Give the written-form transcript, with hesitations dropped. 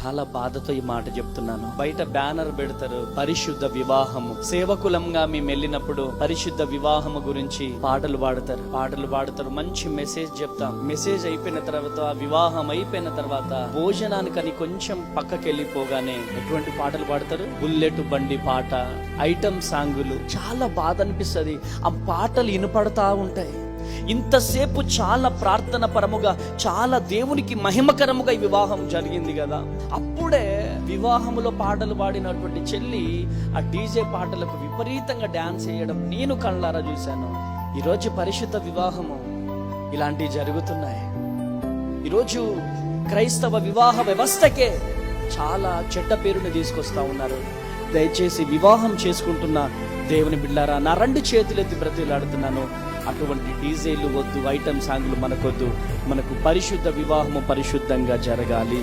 చాలా బాధతో ఈ మాట చెప్తున్నాను. బయట బ్యానర్ పెడతారు, పరిశుద్ధ వివాహము. సేవకులంగా మేము వెళ్ళినప్పుడు పరిశుద్ధ వివాహము గురించి పాటలు పాడతారు, మంచి మెసేజ్ చెప్తాం. మెసేజ్ అయిపోయిన తర్వాత, వివాహం అయిపోయిన తర్వాత భోజనానికని కొంచెం పక్కకి వెళ్ళిపోగానే ఎటువంటి పాటలు పాడతారు? బుల్లెట్ బండి పాట, ఐటమ్ సాంగులు. చాలా బాధ అనిపిస్తుంది. ఆ పాటలు వినపడతా ఉంటాయి. ఇంతసేపు చాలా ప్రార్థన పరముగా, చాలా దేవునికి మహిమకరముగా ఈ వివాహం జరిగింది కదా. అప్పుడే వివాహములో పాటలు పాడినటువంటి చెల్లి ఆ డీజే పాటలకు విపరీతంగా డాన్స్ చేయడం నేను కళ్ళారా చూశాను. ఈరోజు పరిశుద్ధ వివాహము ఇలాంటివి జరుగుతున్నాయి. ఈరోజు క్రైస్తవ వివాహ వ్యవస్థకే చాలా చెడ్డ పేరుని తీసుకొస్తా ఉన్నారు. దయచేసి వివాహం చేసుకుంటున్న దేవుని బిడ్డారా, నా 2 చేతులెత్తి బ్రతిలాడుతున్నాను. అటువంటి డీజేలు వద్దు, ఐటమ్ సాంగ్లు మనకొద్దు. మనకు పరిశుద్ధ వివాహము పరిశుద్ధంగా జరగాలి.